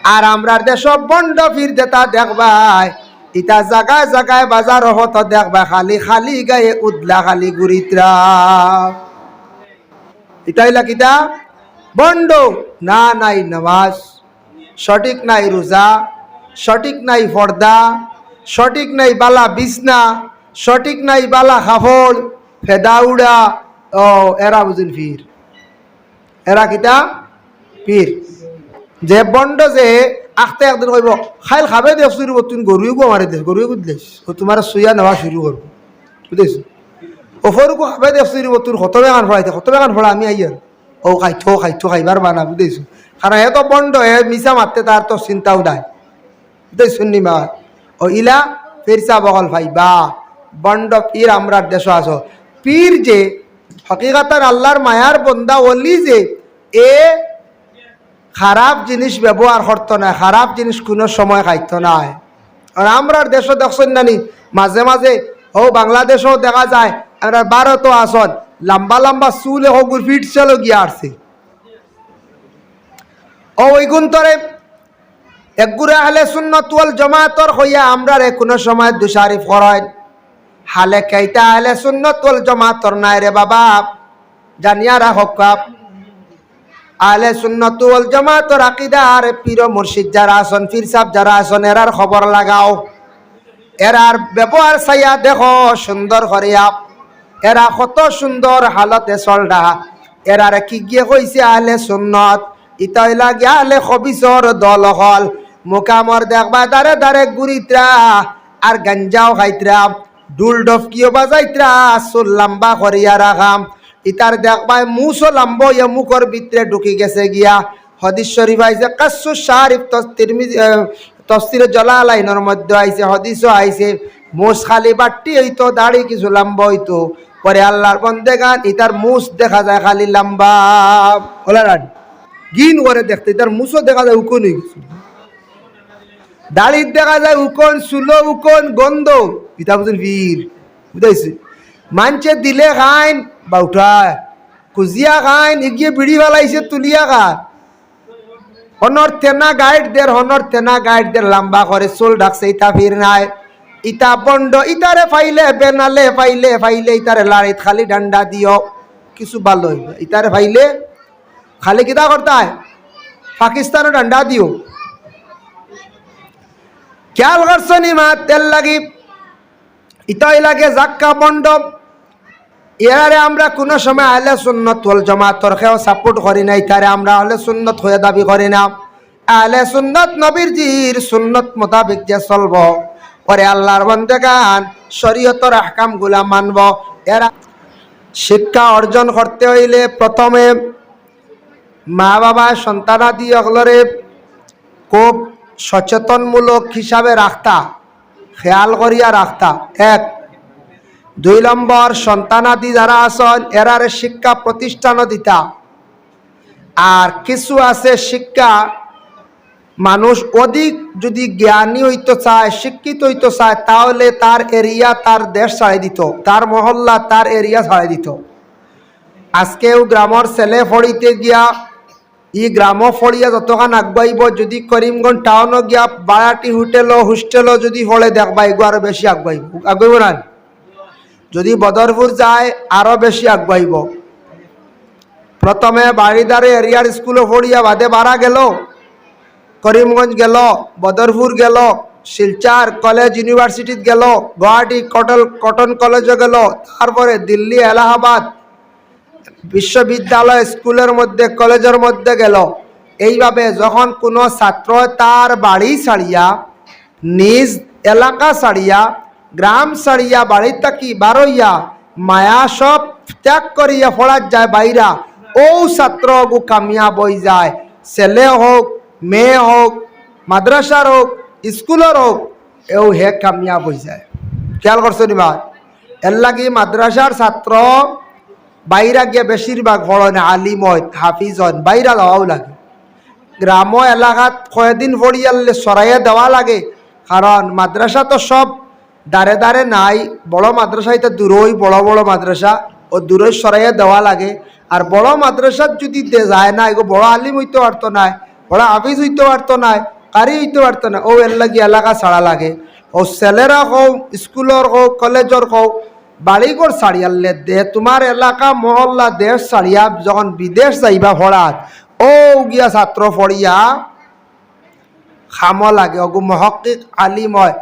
আর আমরার দেশ বন্ড ফির দেতা দেখবাই ইটা জায়গায় জায়গায় বাজার হতো দেখবা খালি খালি গায়ে উদলা খালি গুরিত্রা ইটাইলা কিতা বন্ড না নাই নামাজ সঠিক নাই রোজা সঠিক নাই পর্দা সঠিক নাই বালা বিছনা সঠিক নাই বালা কাপড় ফেদাউড়া ও এরা বুঝুন ফির এরা কিতা পীর যে বন্ড যে আখতে একদিন কইব খাইল খাবে দেখ শুরু তুমি গরুও মারি দেশ গরুও বুঝলিস ও তোমার সুইয়া নেওয়া শুরু করব বুঝেছ ওফরকো খাবে দেখ শুরু তোর কত বেগান ফড়াইতে কত বেগান ফড়া আমি আইয়ার ও খাইতো খাইবার বানা বুঝেছ কারণ এত বন্ড হে মিশা মারতে তার তো চিন্তাও নাই বুঝেছ শুননি মা ও ইলা ফেরসা বগল ভাই বা বন্ড পীর আমরার দেশ আছো পীর যে হকিকতার আল্লাহর মায়ার বন্দা ওলি যে এ খারাপ জিনিস ব্যবহার করতো না খারাপ জিনিস কোনো সময় খাইতো না আর আমরার দেশও দেখছেন নানি মাঝে মাঝে ও বাংলাদেশেও দেখা যায় আমরা ভারতও আসন লম্বা লম্বা চুলে হোক ফিট চলো গিয়া আসছে ও ওই গুন্তরে একগুড়ে আহলে সুন্নাত ওয়াল জামাতের হইয়া আমরারে কোনো সময় দুশারিফ করেন হালে কেইটা আহলে সুন্নাত ওয়াল জামাতের নাই রে বাবা জানিয়া রাখক আহলে সুন্নাত ওয়াল জামাতের আকীদা আর পীর মুর্শিদ যারা আছেন পীর সাহেব যারা আছেন এরার খবর লাগাও এরার ব্যবহার চাইয়া দেখো সুন্দর করিয়া এরা কত সুন্দর হালতে চলডা এরারে কি গিয়ে কইছে আহলে সুন্নাত ইতাইলা গিয়া আহলে খবিসর দল হল মোকামর দেখবা দারে দারে গুরিত্রা আর গাঞ্জাও খাইত্রা ডুল ডফকিও বাজাইত্রা চুল লম্বা করিয়া রাখাম ইতার দেখবাই মুসো লম্ব ইয়া মুখর ভিতরে ঢুকি গেছে গিয়া হদিস শরীফ আইছে কাসসু শারিফ তফসির জালালাইনের মধ্যে আইছে হদিসও আইছে মুস খালি বাট্টি হইতো দাড়ি কিছু লম্বা হইতো পরে আল্লাহর বন্দেগান ইতার মুস দেখা যায় খালি লম্বা ওলারান গিন করে দেখতে ইতার মুসও দেখা যায় উকন হয়ে গেছে দাড়ির দেখা যায় উকন চুলো উকন গন্ধ ইতা বুঝুন বীর বুঝাইছে মানছে দিলে খাইন বা উঠায় কুজিয়া খাইন এগিয়ে বিড়ি ফেলাইছে তুলিয়া খায় হনর তেনা গাইড দের লম্বা করে চুল ডাকছে ইতা ফির নাই ইতা বন্ড ইতারে ফাইলে বেনালে ফাইলে ইতারে লাড়িত খালি ডান্ডা দিও কিছু ভালো হইবে ইতারে ফাইলে খালি কিতা করতে হয় পাকিস্তানও ডান্ডা দিও খেয়াল করছো নি মা তেল লাগি ইতাই লাগে জাক্কা বন্ড এরারে আমরা কোনো সময় আহলে সুন্নাত ওয়াল জামাতের খেও সাপোর্ট করি না ইতারে আমরা আহলে সুন্নাত হয়ে দাবি করি না আহলে সুন্নাত নবীর জির সুন্নাত মোতাবেক যে চলবো পরে আল্লাহর বান্দাগান শরীয়তের আহকাম গুলা মানব এরা শিক্ষা অর্জন করতে হইলে প্রথমে মা বাবা সন্তানাদি অগলরে খুব সচেতনমূলক হিসাবে রাখতা খেয়াল করিয়া রাখতা এক দুই নম্বর সন্তানাদি যারা আছেন এরারে শিক্ষা প্রতিষ্ঠানও দিতা আর কিছু আছে শিক্ষা মানুষ অধিক যদি জ্ঞানী হইতে চায় শিক্ষিত হইতে চায় তাহলে তার এরিয়া তার দেশ ছাড়াই দিত তার মহল্লা তার এরিয়া ছাড়াই দিত আজকেও গ্রামের ছেলে ফড়িতে গিয়া ই গ্রাম ফড়িয়া যতখান আগুয়াইব যদি করিমগঞ্জ টাউনও গিয়া বারাটি হোস্টেলও যদি ফলে দেখবা এগুলো আরো বেশি আগুয়াইব না যদি বদরপুর যায় আরো বেশি আগুয়াইব প্রথমে বাড়িদারে এরিয়ার স্কুলে ফড়িয়া বাদে বাড়া গেল করিমগঞ্জ গেল বদরপুর গেল শিলচার কলেজ ইউনিভার্সিটিত গেল গুয়াহাটি কটন কলেজে গেল তারপরে দিল্লি এলাহাবাদ বিশ্ববিদ্যালয় স্কুলের মধ্যে কলেজের মধ্যে গেল এইভাবে যখন কোনো ছাত্র তার বাড়ি ছাড়িয়া নিজ এলাকা ছাড়িয়া গ্রাম ছাড়িয়া বাড়ি থাকি বারইয়া মায়া সব ত্যাগ করিয়া ফড়াত যায় বাইরা ও ছাত্র গু কামিয়াব হয়ে যায় ছেলে হোক মেয়ে হোক মাদ্রাসার হোক স্কুলের হোক এও হে কামিয়াব হয়ে যায় খেয়াল করছো নিবার এর লাগি মাদ্রাসার ছাত্র বাইরা গিয়ে বেশিরভাগ পড়ে আলিম হয় হাফিজ হন বাইরা যাওয়াও লাগে গ্রাম এলাকাত কয়েকদিন পড়িয়ালে সরাইয়া দেওয়া লাগে কারণ মাদ্রাসা তো সব দাঁড়ে দাঁড়ে নাই বড় মাদ্রাসা এটা দূরই বড় বড় মাদ্রাসা ও দূরে সরাইয়া দেওয়া লাগে আর বড় মাদ্রাসাত যদি যায় না এগো বড় আলিম হইতে পারতো না বড় হাফিজ হইতে পারতো না কারি হইতে পারতো না ও এর লাগি এলাকা ছাড়া লাগে ও ছেলেরা হোক স্কুলের হোক কলেজের হোক বাড়িঘর ছাড়িয়ালে দে তোমার এলাকা মহল্লা দেশ ছাড়িয়া যখন বিদেশ যাইবা পড়াত ও গিয়া ছাত্র পড়িয়া খাম লাগে অগু মহক্কিক আলিম হয়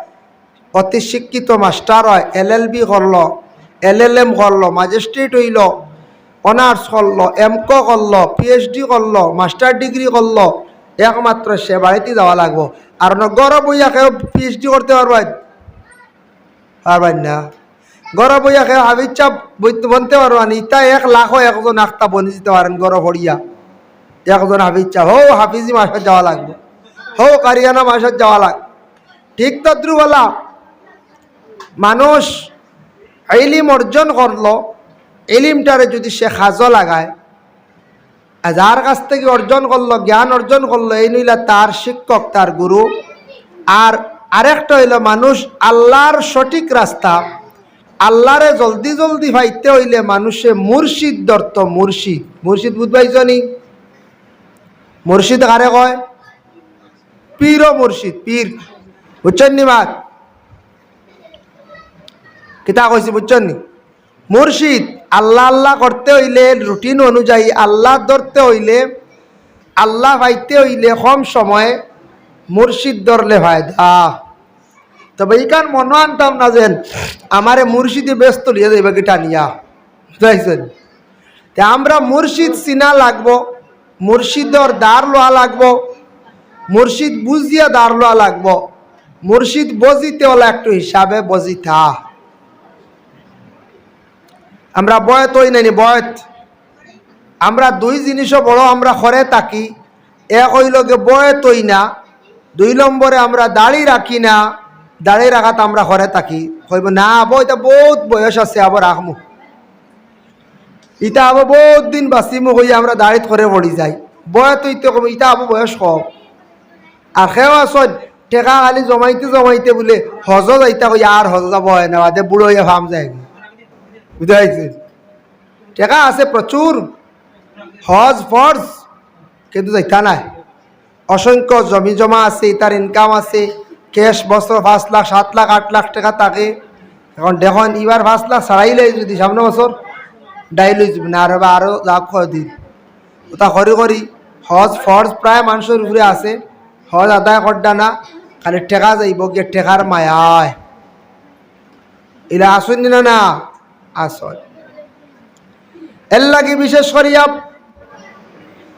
অতি শিক্ষিত মাস্টার হয় LLB করল LLM করল ম্যাজিস্ট্রেট হইল অনার্স করল MCO করল PhD করল মাস্টার ডিগ্রি করল একমাত্র সে বাড়িতে যাওয়া লাগবো আর গড় বইয়া কেউ PhD করতে পারবেন না গড় বইয়া কেউ হাবিজ চাপ বনতে পারবেন ইতা 1,00,000 একজন আখতা বনি দিতে পারেন গড় ভরিয়া একজন হাবিজ চাপ হো হাফিজি মাসার যাওয়া লাগবে হো কারিয়ানা মাসার যাওয়া লাগবে ঠিক তদ্রুবলা মানুষ ইলিম অর্জন করলো ইলিমটারে যদি সে কাজে লাগায় যার কাছ থেকে অর্জন করলো জ্ঞান অর্জন করলো এই নইলা তার শিক্ষক তার গুরু আর আরেকটা হইল মানুষ আল্লাহর সঠিক রাস্তা আল্লাহরে জলদি জলদি পাইতে হইলে মানুষে মুর্শিদ ধরত মুর্শিদ বুঝবাইছ নি মুর্শিদ কারে কয় পীর ও মুর্শিদ পীর বুঝছেন নি মাত কিতা কইছি বুঝছেন নি মুর্শিদ আল্লাহ আল্লাহ করতে হইলে রুটিন অনুযায়ী আল্লাহ ধরতে হইলে আল্লাহ পাইতে হইলে কম সময়ে মুর্শিদ ধরলে ফায়দা তবে এইখান মনে আনতাম না যেন আমারে মুর্শিদে ব্যস্ত লিয়ে যাইবা গিটা নিয়া বুঝাইছেন তে আমরা মুর্শিদ চিনা লাগবো মুর্শিদর দ্বার লোয়া লাগবো মুর্শিদ বুঝিয়া দ্বার লোয়া লাগবো মুর্শিদ বজিতে হলো একটু হিসাবে বজিতা আমরা বয়ত হই নাইনি বয়ত আমরা দুই জিনিসও বড় আমরা করে থাকি এক হইল গে বয়ত হই না 2 নম্বরে আমরা দাড়ি রাখি না দাড়ি রাখাত আমরা করে থাকি কইব না আবো এটা বহুত বয়স আছে আবার রাখমু ইটা আবো বহুত দিন বাঁচিমু হইয়া আমরা দাড়িত করে পড়ি যাই বয়ত হইতে কম ইটা আবো বয়স কম আর খেও আসন টেকা খালি জমাইতে জমাইতে বলে হজ যাইতা কই আর হজ যাব হয় না বাদে বুড়ো হইয়া ফার্ম যায় বুঝাইছে টেকা আছে প্রচুর হজ ফরজ কিন্তু যাইতা নাই অসংখ্য জমি জমা আছে তার ইনকাম আছে ক্যাশ বছর 5 লাখ 7 লাখ 8 লাখ টাকা থাকে এখন দেখুন এবার 5 লাখ ছাড়াইলে যদি সামনে বছর ডাইল হয়ে না আরো লাখ দিন ওটা করি করি হজ ফরজ প্রায় মানুষের উপরে আছে হজ আদায় করডা না খালি টেকা যাইব গিয়ে টেকার মায়ায় এরা আসুন না না আসল এর লাগে বিশেষ করিয়া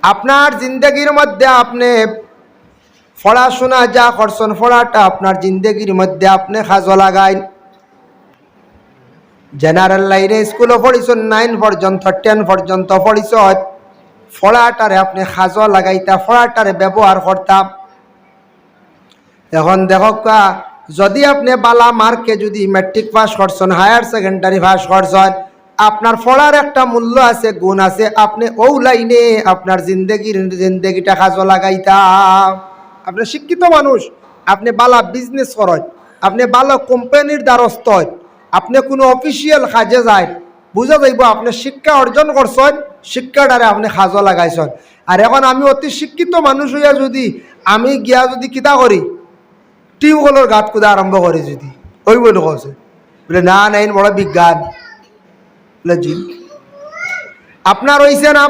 আপনার জিন্দগির মধ্যে আপনি পড়াশোনা যা করছেন পড়াটা আপনার জিন্দগির মধ্যে আপনি কাজে লাগাইন জেনারেল লাইনে স্কুলে পড়িছেন 9 পর্যন্ত 10 পর্যন্ত পড়িছেন পড়াটারে আপনি কাজে লাগাইতা পড়াটারে ব্যবহার করতাম এখন দেখো যদি আপনি বালা মার্কে যদি ম্যাট্রিক পাস করছেন হায়ার সেকেন্ডারি পাস করছেন আপনার পড়ার একটা মূল্য আছে গুণ আছে আপনি ও লাইনে আপনার জিন্দগিটা কাজে লাগাইতা আপনি শিক্ষিত মানুষ আপনি বালা বিজনেস করেন আপনি বালা কোম্পানির দ্বারস্থ হন আপনি কোনো অফিসিয়াল কাজে যায় বুঝা যাইব আপনি শিক্ষা অর্জন করছেন শিক্ষাটারে আপনি কাজে লাগাইছেন আর এখন আমি অতি শিক্ষিত মানুষ হইয়া যদি আমি গিয়া যদি কিতা করি টিউবওয়েলের গাঁত কুদা আরম্ভ করি যদি ওই বলে কছে বলে না নাই বড় বিজ্ঞান বলে জি আপনার হইছে না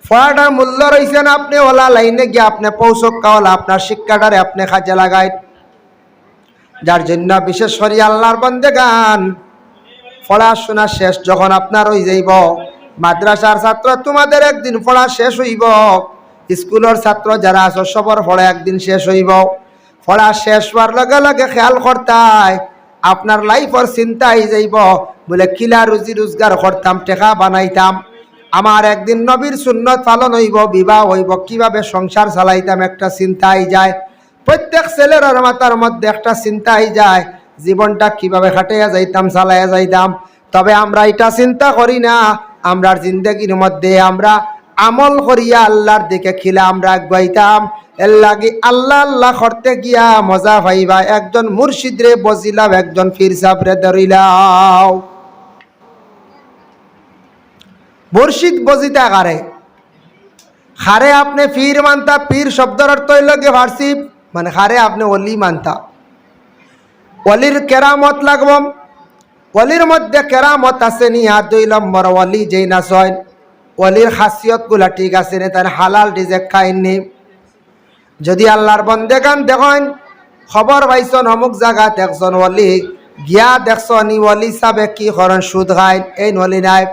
পড়াটার মূল্য রয়েছে না আপনি ওলা লাইনে গিয়ে আপনি পৌঁছক্কা ওলা আপনার শিক্ষাটারে আপনি কাজে লাগাই যার জন্য বিশেষ করে আল্লাহর বান্দেগান পড়াশোনা শেষ যখন আপনার হয়ে যাইব মাদ্রাসার ছাত্র তোমাদের একদিন পড়া শেষ হইব স্কুলের ছাত্র যারা আছো সবার পড়া একদিন শেষ হইব পড়া শেষ হওয়ার লগে লগে খেয়াল করতাই আপনার লাইফের চিন্তা হয়ে যাইব বলে কিলা রুজি রোজগার করতাম টাকা বানাইতাম আমার একদিন নবীর সুন্নত পালন হইব বিবাহ হইব কিভাবে সংসার চালাইতাম একটা চিন্তা হয়ে যায় প্রত্যেক ছেলের আর মাথার মধ্যে একটা চিন্তা হয়ে যায় জীবনটা কিভাবে খাটাইয়া যাইতাম চালাইয়া যাইতাম তবে আমরা এটা চিন্তা করি না আমরার জিন্দগির মধ্যে আমরা আমল করিয়া আল্লাহর দিকে খিলা আমরা আগাইতাম এর লাগে আল্লাহ আল্লাহ করতে গিয়া মজা পাইবা একজন মুর্শিদ রে বজিলাম একজন পীর সাহেব রে ধরিলাও মুর্শিদ বজিতা কারে খারে আপনি পীর মানতা পীর শব্দের অর্থ হইল গে ফার্সি মানে হারে আপনি অলি মানতা। অলির কেরামত লাগব, অলির মধ্যে কেরামত আছে নি। আর 2 নম্বর অলি যেই না ছয়, অলির খাসিয়ত গুলা ঠিক আছে নি, তার হালাল রিজেক খাইনি। যদি আল্লাহর বন্দেগান দেখেন, খবর পাইছন অমুক জায়গাত একজন অলি গিয়া দেখছন ই অলি সাবে কি করেন, সুদ খায় এই নলি নাই,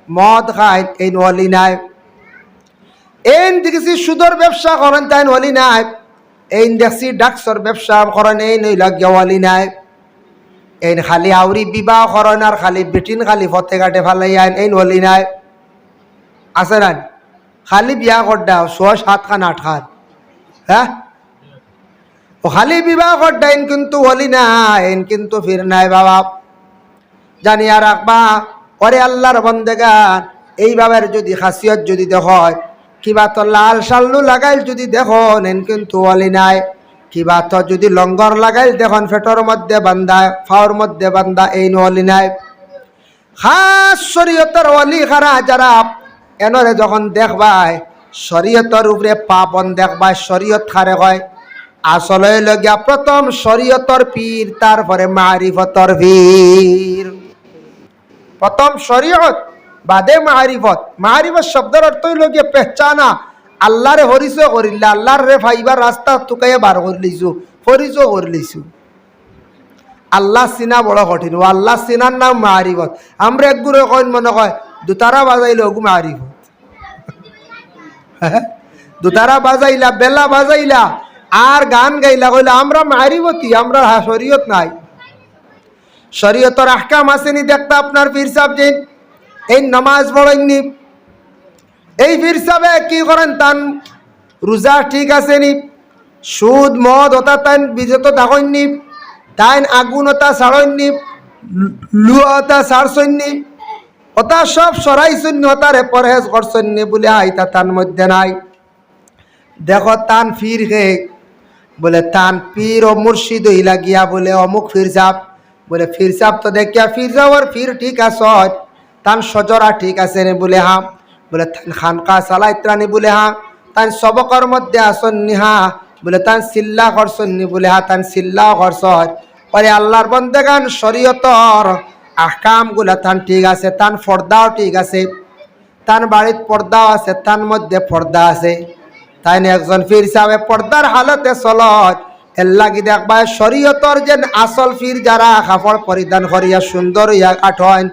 মদ খায় এই নলি নাই, এই দেখছি সুদর ব্যবসা করেন তাই নলি নাই, এই দেখছি ডাকসর ব্যবসা করেন এই নইলা গিয়া অলি নাই, এই খালি আউরি বিবাহ করেন আর খালি বেটিন খালি ফতে কাটে ফালাই আইন এই নলি নাই। আছে না? খালি বিয়া করডাও 6-7 খান 8 খান, হ্যাঁ ও খালি বিবাহ করডাইন কিন্তু অলি নাই, কিন্তু ফির নাই বাবা। জানিয়া রাখবা ওরে আল্লাহর বন্দেগান, এইভাবে যদি খাসিয়ত যদি দেখয়, কিবা তো লাল সাল্লু লাগাইল যদি দেখুন এন কিন্তু অলি নাই, কিবা তো যদি লঙ্গর লাগাইল দেখুন ফেটর মধ্যে বান্ধা ফাওর মধ্যে বান্ধা এই অলি নাই। খাস শরীয়তের অলি খারা যারা এনরে যখন দেখবাই শরীয়তের উপরে পাবন দেখবাই, শরীয়ত খারে হয় আসলে লগিয়া প্রথম শরীয়তর পীর, তারপরে মারিফতর পীর। প্রথম শরীয়ত বাদে মারিফত। মারিফত শব্দের অর্থ হইল গিয়ে পেহচানা, আল্লাহরে হরিচয় করিলে, আল্লাহর রে ফাইবার রাস্তা তুকাইয়া বার করে লিছু, পরিচয় করে লিছু। আল্লাহ চিনা বড় কঠিন, ও আল্লাহ চিনার নাম মারিফত। আমরা একগুড়ে কইন মনে কয় দুতারা বাজাইলে ওগু মারিফত, দুতারা বাজাইলা বেলা বাজাইলা আর গান গাইলা কইলা আমরা মারিফতি, আমরা শরীয়ত নাই। শরীয়তর আহকাম আসেনি দেখতে আপনার পীর সাহেব যে এই নামাজ পড়েননি, এই পীর সাহেব কি করেন তান রোজা ঠিক আসেনি, সুদ মদ ওটা তাই বিজত দেখেননি, তাই আগুন ওটা ছাড়েননি, লুয়া ওটা ছাড়ছন্নি, ওটা সব সরাইছন্নি, ওটারে পরহেজ করছন্নি বলে আইতা তার মধ্যে নাই। দেখো তান ফির হে বলে তান পীর ও মুর্শিদ হইলা গিয়া বলে অমুক ফির সাহেব, বলে ফির সাহেব তো দেখিয়া ফির যাওয়ার ফির ঠিক আছে, তান সজরা ঠিক আছে নে বলে হা, বলে তান খানকা চালাইত্রানি বলে হা, তান সবকর মধ্যে আসন্নি হা, বলে তান চিল্লা করছন্নি বলে হা, তান চিল্লাও করছ। পরে আল্লাহর বন্দেগান শরীয়তর আহকাম গুলা তান ঠিক আছে, তান পর্দাও ঠিক আছে, তান বাড়িত পর্দাও আছে, তান মধ্যে পর্দা আছে। তাই না একজন পীর সাহেব পর্দার হালতে চলত, এর লাগি দেখবা শরীয়তর যে আসল পীর যারা কাপড় পরিধান করিয়া সুন্দর ইয়া কাঠন,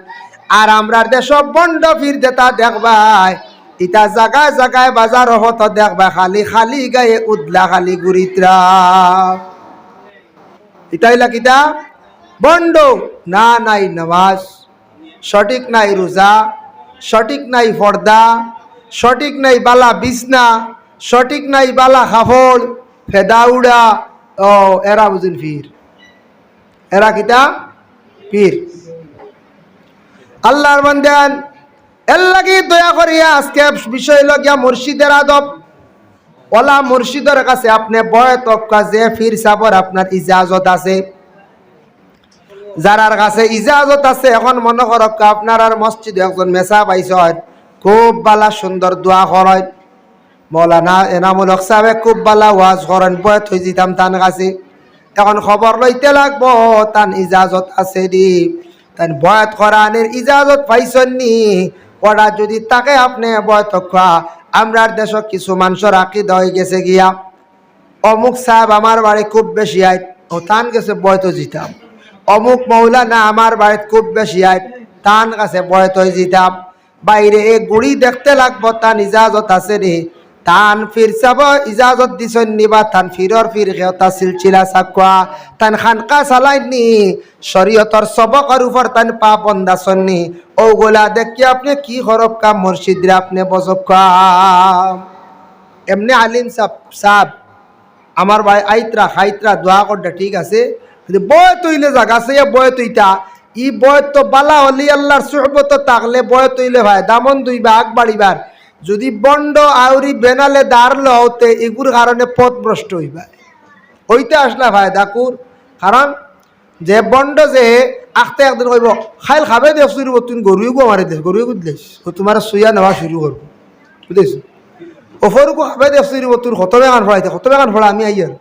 আর আমরা দেশ বন্ড পীর যেটা দেখবাই ইটা জায়গায় জায়গায় বাজার হতো দেখবা খালি খালি গায়ে উদলা খালি গুরিত্রা, ইটাই লাগিটা বন্ড না, নাই নামাজ, সঠিক নাই রোজা, সঠিক নাই পর্দা, সঠিক নাই বালা বিছনা, সঠিক নাই বালা কাপড়, ফেদাউড়া, ও এরা বুঝুন পীর, এরা কিতা পীর। আল্লাহর বান্দান এর লাগি দয়া করিয়া আজকে বিষয় লগিয়া মুর্শিদের আদব। ওলা মুর্শিদের কাছে আপনি বয়ত কাজে পীর সাবর আপনার ইজাজত আছে, যারার কাছে ইজাজত আছে এখন মনে করক আপনার আর মসজিদে একজন মেসা পাইছ, খুব বালা সুন্দর দোয়া করেন, মৌলানা এনামুল হক সাহেব খুব বালা ওয়াজ করেন, বয়ত হয়ে যেতাম তান কাছে, এখন খবর লইতে লাগবো তান ইজাজত আছে দি, তান বয়ত করানের ইজাজত পাইছেন নি, ওরা যদি তাকে আপনি বয়ত খোয়া। আমরার দেশ কিছু মানুষের আকিদা হয়ে গেছে গিয়া অমুক সাহেব আমার বাড়ি খুব বেশি আয়, ও তান গেছে বয়ত জিতাম, অমুক মৌলানা আমার বাড়িতে খুব বেশি আয়, তান কাছে বয়ত হয়ে জিতাম। বাইরে এ গুড়ি দেখতে লাগবো তান ইজাজত আছে নি, তান ফির চাব ইজাজত দিছেন নি, বা তান ফিরর ফির খেতা সিলচিলা চাকুয়া তান খানকা চালাইনি, শরীয়তর সবকর উপর তান পা বন্দাছন নি, ওগুলা দেখি আপনি কি খরব কাম মুর্শিদরা আপনি বজব কাম। এমনি আলিম সাহ আমার ভাই আইত্রা খাইত্রা দোয়া করতে ঠিক আছে, বয় তৈলে জাগা আছে বয় তৈতা ই বয় তো বালা হলি আল্লাহর সুহবত থাকলে বয় তৈলে ভাই দামন দুইবা আগ বাড়িবার, যদি বন্ড আউরি বেনালে দাঁড় লতে এগুর কারণে পথ ভ্রষ্ট হইবা, ওইতে আসলা ভাই দাকুর। কারণ যে বন্ড যে আখতে একদিন কইব খাইল খাবে দেখ শুরু তুমি গরুই গো মারি দেশ গরুই বুঝলিস ও তোমার সুইয়া নেওয়া শুরু করবো, বুঝেছ ওফরকু খাবে দেখ শুরু তোর কত বেগান ফড়াইতে কত বেগান ফড়া আমি আইয়ার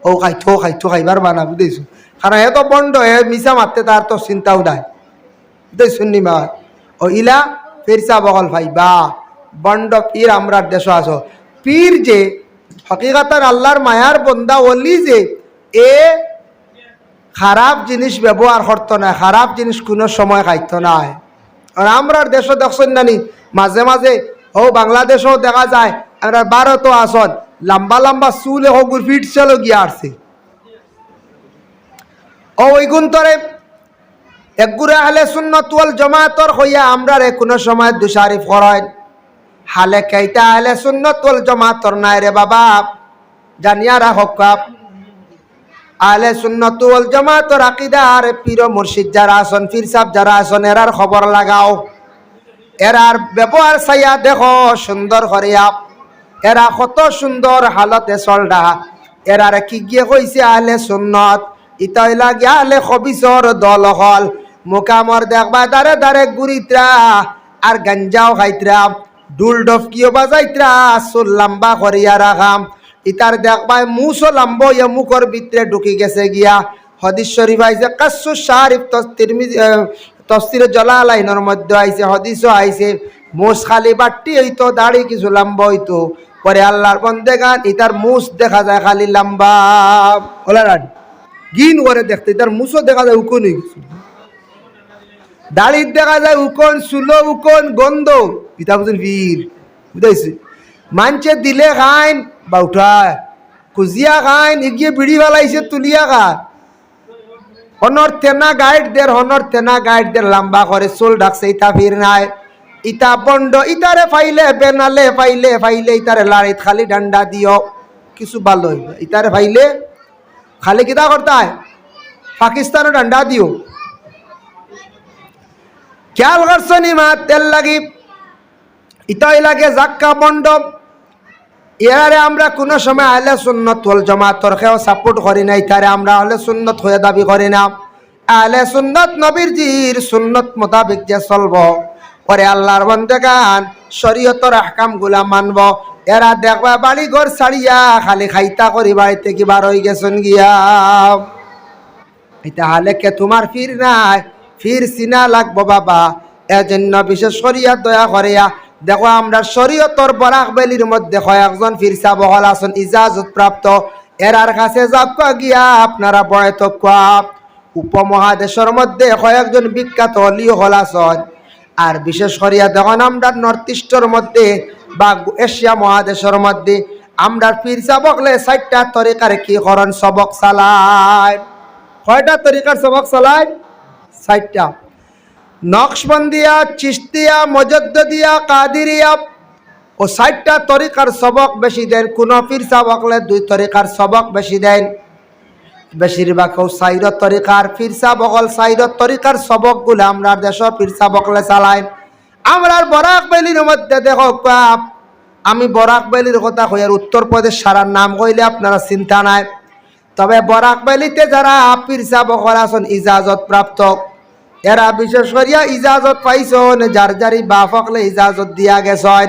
ও খাইতো খাইবার বানা বুঝেছো, কারণ এ তো বন্ড এ মিশা মারতে তার তো চিন্তাও নাই বুঝেছো নি মা। ও ইলা ফেরসা বগল ভাই বা বন্ড পীর আমরা দেশ আছো পীর যে হকিকতার আল্লাহর মায়ার বন্দা ওলি যে এ খারাপ জিনিস ব্যবহার করতো না, খারাপ জিনিস কোনো সময় খাইতো না। আর আমরা দেশও দেখছেন নানি মাঝে মাঝে ও বাংলাদেশেও দেখা যায় আমরা ভারতও আসন লম্বা লম্বা চুলে হগুর ফিট চলো গিয়ে আসছে ও ওই গুন্তরে একগুড়ে আহলে সুন্নাত ওয়াল জামাতর হইয়া আমরা রে কোনো সময় দুশারিফ করেন হালে কেইটা আহলে সুন্নাত ওয়াল জামাতর নাই রে বাবা জানিয়া রাখক। আহলে সুন্নাত ওয়াল জামাতর আকীদার পীর মুর্শিদ যারা আছেন পীর সাহেব যারা আছেন এরার খবর লাগাও, এরার ব্যবহার চাইয়া দেখো সুন্দর করিয়া এরা কত সুন্দর হালতে চলডা। এরার কি গিয়ে কইছে আহলে সুন্নাত ইতাই লাগে আহলে খবিসর দল হল মোকামর দেখবা দারে দারে গুরিত্রা আর গাঞ্জাও খাইত্রা ডুল ডফকিও বাজাইত্রা চুল লম্বা করিয়া রাখাম ইতার দেখবাই মুসো লম্ব ইয়া মুখর ভিতরে ঢুকি গেছে গিয়া। হদিস শরীফ আইছে কাসসু শারিফ তফসিরে জালালাইনের মধ্যে আইছে হদিসও আইছে মুস খালি বাট্টি হইতো দাড়ি কিছু লম্বা হইতো পরে আল্লাহর বন্দেগান ইতার মুস দেখা যায় খালি লম্বা ওলারান গিন করে দেখতে ইতার মুসও দেখা যায় উকন হয়ে গেছে, দাড়ি দেখা যায় উকন চুলো উকন গন্ধ ইতা বুঝুন বীর বুঝাইছে। মানছে দিলে খাইন বা উঠায় কুজিয়া খাইন এগিয়ে বিড়ি ফেলাইছে তুলিয়া খান হনর তেনা গাইড দের লম্বা করে চুল ডাকছে ইতা ফির নাই ইতা বন্ড ইতারে ফাইলে বেনালে ফাইলে ইতারে লাড়িত খালি ডান্ডা দিও কিছু ভালো হইবে, ইতারে ফাইলে খালি কিতা করতে হয় পাকিস্তানও ডান্ডা দিও। খেয়াল করছো নি মা তেল লাগি ইতাই লাগে জাক্কা বন্ড এরারে আমরা কোনো সময় আহলে সুন্নাত ওয়াল জামাতর কেউ সাপোর্ট করি না, ইতারে আমরা আহলে সুন্নাত হয়ে দাবি করি না। আহলে সুন্নাত নবীর জির সুন্নাত মোতাবেক যে চলব পরে আল্লাহর বান্দাগান শরীয়তের আহকাম গুলা মানব। এরা দেখবা বাড়ি ঘর ছাড়িয়া খালি খাইতা করি বাড়িতে কি বার হয়ে গেছেন গিয়া এটা হালে কে তোমার ফির নাই ফির সিনা লাগবো বাবা। এজন্য বিশেষ করিয়া দয়া করিয়া দেখো আমরা শরীয়তর বরাক বেলির মধ্যে কয়েকজন ফিরসা বহল আছেন ইজাজত প্রাপ্ত এরার কাছে যাক গিয়া আপনারা বয় তকুয়া উপমহাদেশের মধ্যে কয়েকজন বিখ্যাত অলি হল আছেন। আর বিশেষ করিয়া দেখুন আমরা নর্থ ইস্টের মধ্যে বা এশিয়া মহাদেশের মধ্যে আমরা ফিরসা বকলে 4টা তরিকার কি করেন সবক চালায়। কয়টা তরিকার সবক চালায়? 4টা। নকশবন্দিয়া, চিশতিয়া, মুজাদ্দিদিয়া, কাদিরিয়া ও 4টা তরিকার সবক বেশি দেন। কোন ফিরসা বকলে 2 তরিকার সবক বেশি দেন। বেশিরভাগ 4 তরিকার ফিরসা বকল 4 তরিকার সবকগুলো আমরা দেশের ফিরসা বকলে চালাই। আমরার বরাক বেলির মধ্যে দেখো আমি বরাক বেলির কথা কই আর উত্তরপ্রদেশ সারার নাম কইলে আপনারা চিন্তা নাই, তবে বরাক বেলিতে যারা ফিরসা বকল আছেন ইজাজত প্রাপ্ত এরা বিশেষ করিয়া ইজাজত পাইছেন যার যারি বাফকলে ইজাজত দিয়া গেছেন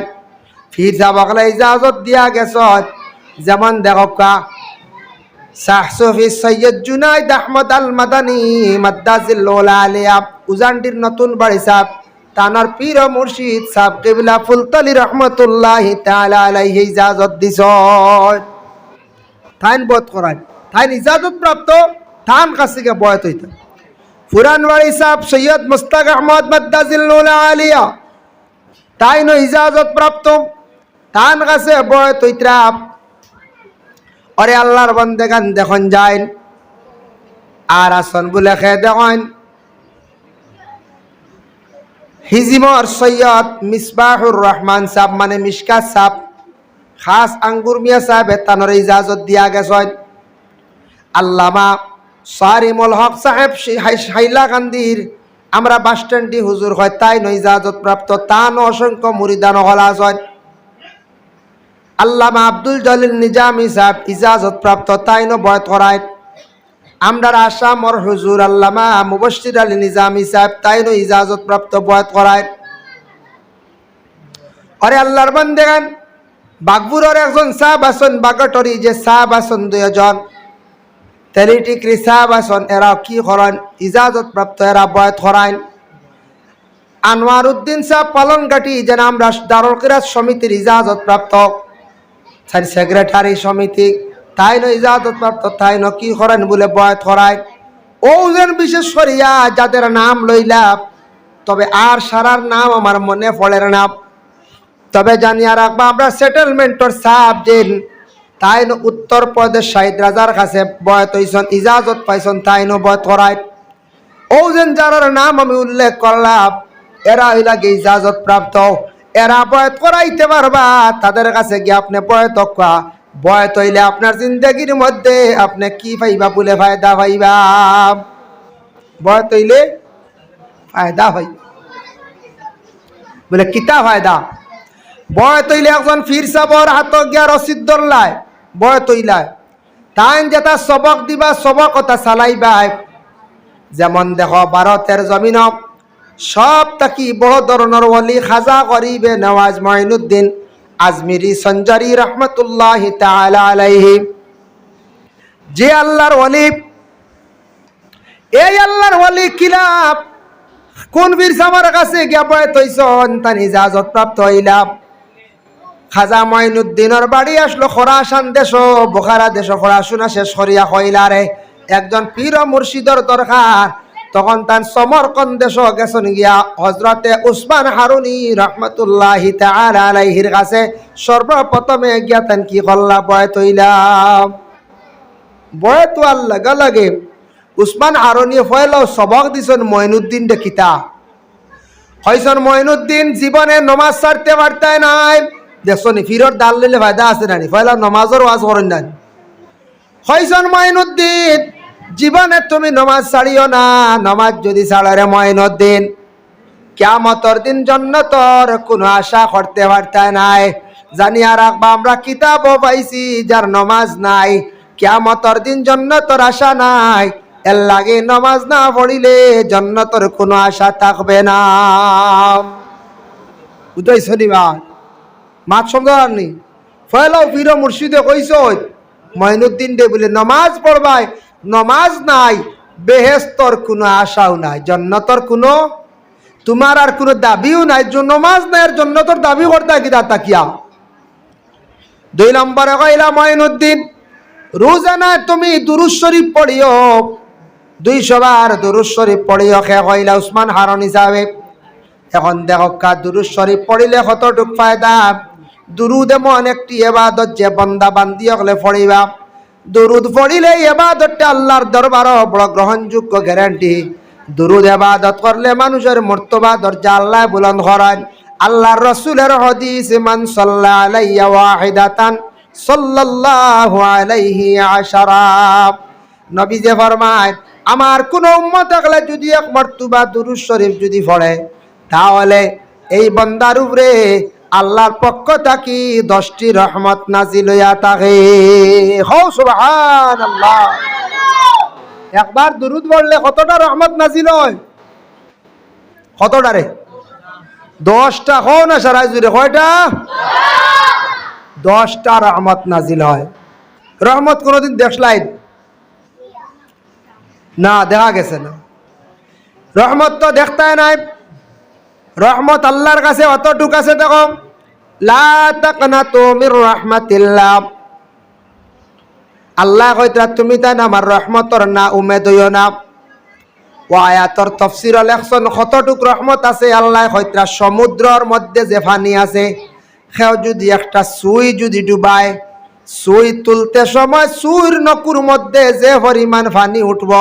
ফিরসা বকলে ইজাজত দিয়া গেছেন। যেমন দেখো শাহ সুফি সৈয়দ জুনাইদ আহমদ আল মাদানী মাদ্দাজিল্লাহ আলিয়া উজানটির নতুন বাড়ি সাহেব তানার পীর মুর্শিদ সাহেব কিবলা ফুলতলি রহমতুল্লাহি তাআলা আলাইহি ইজাজত দিছেন। থাইন বত করায় থাইন ইজাজত প্রাপ্ত থান কাছে বয়ত হইতে পুরানবাড়ি সাহেব সৈয়দ মুস্তাক আহমদ মাদ্দাজিল্লাহ আলিয়া তাইন ইজাজত প্রাপ্ত থান কাছে বয়ত হইতরা। অরে আল্লাহর বন্দেগান দেখুন যায় আর আসন বলে খেয়ে দেখুন হিজিমর সৈয়দ মিসবাহুর রহমান সাহেব মানে মিশকাত সাহেব খাস আঙ্গুর মিয়া সাহেব তানোর ইজাজত দিয়া গেছেন। আল্লামা সারিমুল হক সাহেব হাইলাকান্দির আমরা বাস স্ট্যান্ডি হুজুর হয় তাই নয় ইজাজত প্রাপ্ত তান অসংখ্য মুরিদান হল আছেন। আল্লামা আব্দুল জলিল নিজামী সাহেব ইজাজত প্রাপ্ত তাই নো বয়ত করায়। আমরা আসামর হুজুর আল্লামা মুবশির আলী নিজামী সাহেব তাই নো ইজাজত প্রাপ্ত বয়ত করায়। অরে আল্লাহর বান্দেগান বাগপুরের একজন সাহেব আছেন বাগটরি যে সাহেব আছেন 2 জন তেলিটি কৃষাব আসন এরা কি করেন ইজাজত প্রাপ্ত এরা বয়াত করাইন আনোয়ার উদ্দিন সাহেব পালনঘাটি যেন আমরা দারুল কিরাত সমিতির ইজাজত প্রাপ্ত সেক্রেটারি সমিতি তাই ন ইজাজত প্রাপ্ত তাই ন কি করেন বলে বয়াত করায় ওজন বিশেষ করিয়া যাদের নাম লইলাম তবে আর সারার নাম আমার মনে পড়ে না তবে জানিয়া রাখবা আমরা সেটেলমেন্টর সাহেব যেন তাই ন উত্তরপ্রদেশ শাহিদ রাজার কাছে বয়াত হইছেন ইজাজত পাইছেন তাই ন বয়াত করায় ওজন যার নাম আমি উল্লেখ করলাম এরা হইলা গে ইজাজত প্রাপ্ত এরা বয়াত করাইতে পারবা তাদের কাছে গিয়ে আপনি বয়াত করা বয়াত হইলে আপনার জিন্দগির মধ্যে আপনি কি পাইবা বলে ফায়দা পাইবা বয়াত হইলে ফায়দা পাইবা বলে কিতা ফায়দা বয়াত হইলে একজন ফির সাবর হাত গিয়া রসিদ ধরলায় বয়াত হইলায় তাই যেটা সবক দিবা সবক কথা চালাইবা যেমন দেখো ভারতের জমিন সব থাকি বড় ধরনের ওলি খাজা গরিবে নওয়াজ মঈনুদ্দিন আজমিরি সঞ্জারি রহমতুল্লাহি তাআলা আলাইহি যে আল্লাহর ওলি এই আল্লাহর ওলি কিলাপ কোন বীর সামার কাছে গিয়া বয়াত হইছেন তার ইজাজত প্রাপ্ত হইলাম খাজা মঈনুদ্দিনের বাড়ি আসলো খোরাসান দেশ বুখারা দেশ পড়াশোনা শেষ করিয়া কইলারে একজন পীর মুর্শিদর দরকার তখন তার সমরকন্দ দেশ গেছেন গিয়া হজরতে উসমান হারুনি রহমতুল্লাহি তাআলা আলাইহির কাছে সর্বপ্রথমে গিয়া তান কি করলা বয়াত হইলাম বয়াত লাগা লাগে উসমান হারুনি ফয়লো সবক দিছেন মঈনুদ্দিন দে কিতা হইছেন মঈনুদ্দিন জীবনে নমাজ ছাড়তে পারতায় নাই দেখছনি ফিরর দাল লইলে ফায়দা আছে নানি ফয়লা নমাজের ওয়াজ করেন না হইছেন মঈনুদ্দিন জীবনে তুমি নমাজ ছাড়িও না নমাজ যদি ছাড়ারে মঈনুদ্দিন কিয়ামতের দিন জান্নাতের কোনো আশা করতে পারতায় নাই জানিয়া রাখবা আমরা কিতাবও পাইছি যার নমাজ নাই কিয়ামতের দিন জান্নাতের আশা নাই এর লাগে নমাজ না পড়িলে জান্নাতের কোনো আশা থাকবে না বুঝাইছো নিবা মাত সমঝানি ফয়লাও পীর মুর্শিদে কইছ মঈনুদ্দিন দে বলে নমাজ পড়বাই নমাজ নাই বেহেশতর কোনো আশাও নাই জান্নাতের কোনো তোমার আর কোনো দাবিও নাই নমাজ নাই আর জান্নাতের দাবি করতে কি দাতা কিয়া 2 নম্বরে কইলা মঈনুদ্দিন রোজানা তুমি দুরূদ শরীফ পড়িও 200 বার দুরূদ শরীফ পড়িও কে কইলা উসমান হারুনি সাহেব এখন দেখো কা দুরূদ শরীফ পড়িলে কতটুক ফায়দা দুরুদ এমন একটি ইবাদত যে বান্দা বান্দি হলে পড়িবা দুরুদ পড়িলে ইবাদতটা আল্লাহর দরবারে বড় গ্রহণযোগ্য গ্যারান্টি দুরুদ ইবাদত করলে মানুষের মর্তবা দরজা আল্লাহ বুলন্দ করেন আল্লাহর রাসূলের হাদিস মান সাল্লা আলাইয়া ওয়াহিদাতান সাল্লাল্লাহু আলাইহি আশারা নবী যে ফরমায় আমার কোন উম্মত থাকলে যদি এক মর্তবা দুরূদ শরীফ যদি পড়ে তাহলে এই বান্দার উপরে আল্লাহর পক্ষ থাকি 10টি রহমত নাজিল হইয়া থাকে হো সুবহানাল্লাহ একবার দুরূদ পড়লে কতটা রহমত নাজিল হয় কতটা রে 10টা হো না সারা জুড়ে কয়টা 10টা রহমত নাজিল হয় রহমত কোনদিন দেখলাই না দেখা গেছে না রহমত তো দেখতাই নাই রহমত আল্লাহর কাছে অতটুক আছে দেখো লা তাকনাতু মির রাহমাতিল্লাহ আল্লাহ কইতা তুমি তাই আমার রহমতর না উমেদ হইও না ও আয়াতর তাফসীর লেখছেন কতটুক রহমত আছে আল্লাহ কইতা সমুদ্রের মধ্যে যে পানি আছে সেও যদি একটা সুই যদি ডুবায় সুই তুলতে সময় সুইর নকুর মধ্যে যে পরিমাণ পানি উঠব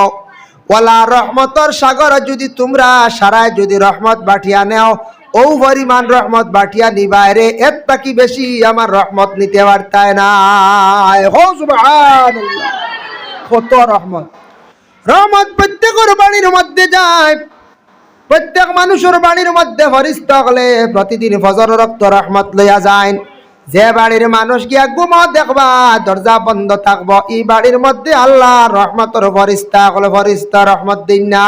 ওলা রহমতর সাগর যদি তোমরা সারায় যদি রহমত বাটিয়া নেও ও পরিমাণ রহমত বাটিয়া নিবায় রে এর তাকি বেশি আমার রহমত নিতে পারতায় না হো সুবহানাল্লাহ কত রহমত রহমত প্রত্যেকের বাড়ির মধ্যে যায় প্রত্যেক মানুষের বাড়ির মধ্যে ফেরেশতা হলে প্রতিদিন ফজর রক্ত রহমত লইয়া যায় যে বাড়ির মানুষ গিয়া ঘুমো দেখবা দরজা বন্ধ থাকবো এই বাড়ির মধ্যে আল্লাহ রহমতের ফেরেশতা হলে ফেরেশতা রহমত দিন না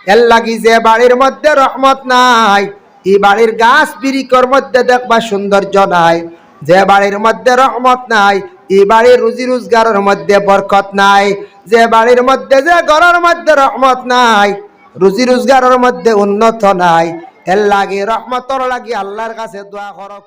এর লাগি যে বাড়ির মধ্যে রহমত নাই এই বাড়ির গাছ বিরিকর মধ্যে দেখবা সৌন্দর্য নাই যে বাড়ির মধ্যে রহমত নাই এই বাড়ির রুজি রোজগারের মধ্যে বরকত নাই যে বাড়ির মধ্যে যে ঘরের মধ্যে রহমত নাই, রুজি রোজগারের মধ্যে উন্নত নাই, এর লাগি রহমতর লাগি আল্লাহর কাছে দোয়া করো।